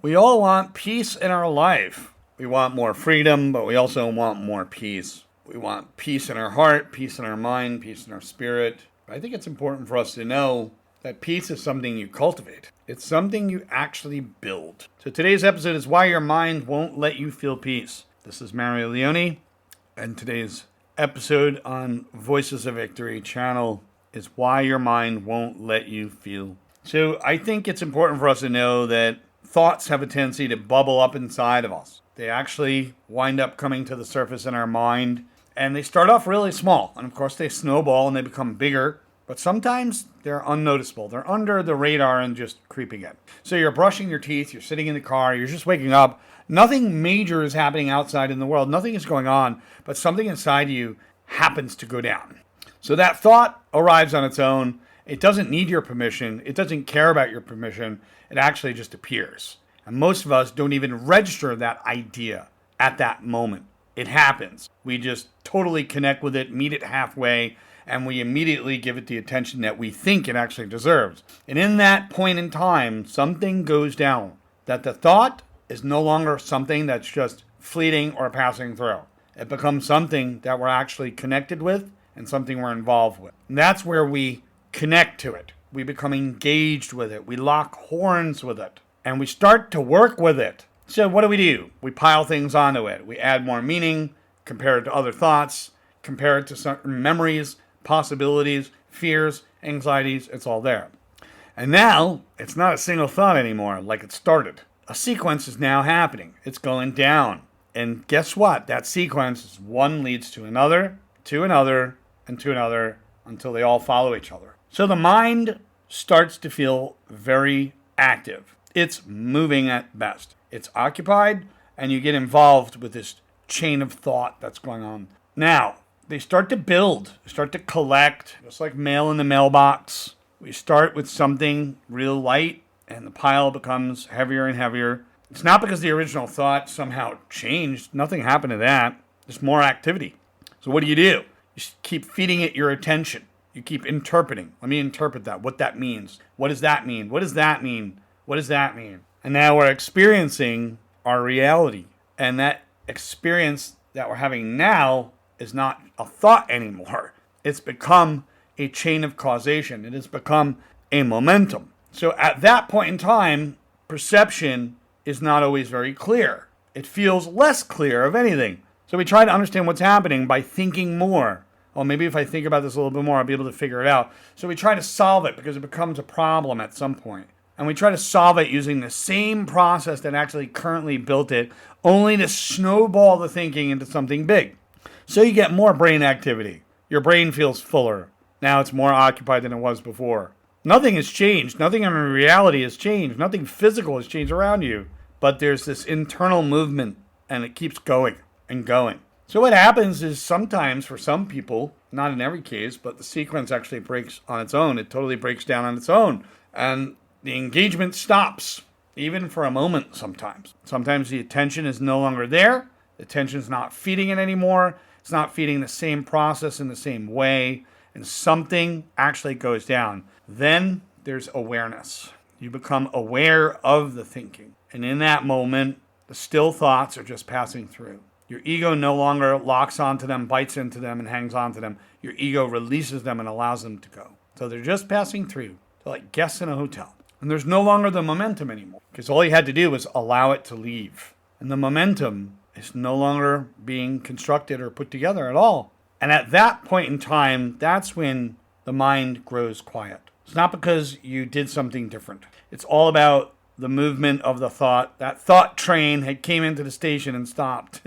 We all want peace in our life. We want more freedom, but we also want more peace. We want peace in our heart, peace in our mind, peace in our spirit. I think it's important for us to know that peace is something you cultivate. It's something you actually build. So today's episode is why your mind won't let you feel peace. This is Mario Leone, and today's episode on Voices of Victory channel is why your mind won't let you feel. So I think it's important for us to know that thoughts have a tendency to bubble up inside of us. They actually wind up coming to the surface in our mind, and they start off really small. And of course they snowball and they become bigger, but sometimes they're unnoticeable. They're under the radar and just creeping in. So you're brushing your teeth, you're sitting in the car, you're just waking up. Nothing major is happening outside in the world. Nothing is going on, but something inside you happens to go down. So that thought arrives on its own. It doesn't need your permission. It doesn't care about your permission. It actually just appears. And most of us don't even register that idea at that moment. It happens. We just totally connect with it, meet it halfway, and we immediately give it the attention that we think it actually deserves. And in that point in time, something goes down. That the thought is no longer something that's just fleeting or passing through. It becomes something that we're actually connected with and something we're involved with. And that's where we connect to it. We become engaged with it. We lock horns with it. And we start to work with it. So what do? We pile things onto it. We add more meaning, compare it to other thoughts, compare it to certain memories, possibilities, fears, anxieties. It's all there. And now, it's not a single thought anymore like it started. A sequence is now happening. It's going down. And guess what? That sequence is one leads to another, and to another, until they all follow each other. So the mind starts to feel very active. It's moving at best. It's occupied, and you get involved with this chain of thought that's going on. Now, they start to build, start to collect, just like mail in the mailbox. We start with something real light, and the pile becomes heavier and heavier. It's not because the original thought somehow changed. Nothing happened to that. There's more activity. So what do? You keep feeding it your attention. You keep interpreting. Let me interpret that. What that means. What does that mean? What does that mean? What does that mean? And now we're experiencing our reality. And that experience that we're having now is not a thought anymore. It's become a chain of causation. It has become a momentum. So at that point in time, perception is not always very clear. It feels less clear of anything. So we try to understand what's happening by thinking more. Well, maybe if I think about this a little bit more, I'll be able to figure it out. So we try to solve it because it becomes a problem at some point. And we try to solve it using the same process that actually currently built it, only to snowball the thinking into something big. So you get more brain activity. Your brain feels fuller. Now it's more occupied than it was before. Nothing has changed. Nothing in reality has changed. Nothing physical has changed around you. But there's this internal movement, and it keeps going and going. So what happens is sometimes for some people, not in every case, but the sequence actually breaks on its own. It totally breaks down on its own. And the engagement stops, even for a moment sometimes. Sometimes the attention is no longer there. The attention is not feeding it anymore. It's not feeding the same process in the same way. And something actually goes down. Then there's awareness. You become aware of the thinking. And in that moment, the still thoughts are just passing through. Your ego no longer locks onto them, bites into them, and hangs onto them. Your ego releases them and allows them to go. So they're just passing through. They're like guests in a hotel. And there's no longer the momentum anymore. Because all you had to do was allow it to leave. And the momentum is no longer being constructed or put together at all. And at that point in time, that's when the mind grows quiet. It's not because you did something different. It's all about the movement of the thought. That thought train had came into the station and stopped.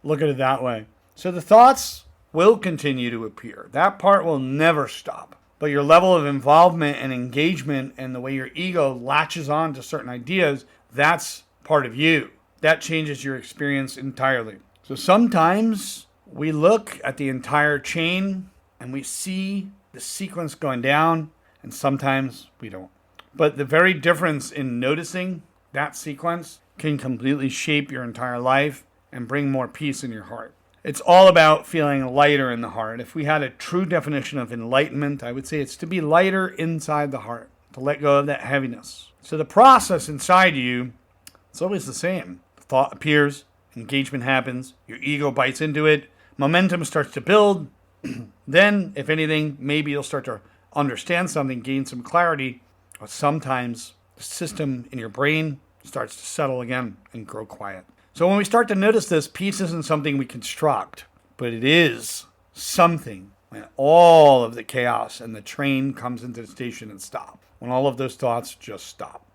Look at it that way. So the thoughts will continue to appear. That part will never stop. But your level of involvement and engagement and the way your ego latches on to certain ideas, that's part of you. That changes your experience entirely. So sometimes we look at the entire chain and we see the sequence going down, and sometimes we don't. But the very difference in noticing that sequence can completely shape your entire life and bring more peace in your heart. It's all about feeling lighter in the heart. If we had a true definition of enlightenment, I would say it's to be lighter inside the heart, to let go of that heaviness. So the process inside you It's always the same. The thought appears, engagement happens, your ego bites into it, momentum starts to build. Then, if anything, maybe you'll start to understand something, gain some clarity, but sometimes the system in your brain starts to settle again and grow quiet. So when we start to notice this, peace isn't something we construct, but it is something when all of the chaos and the train comes into the station and stop. When all of those thoughts just stop.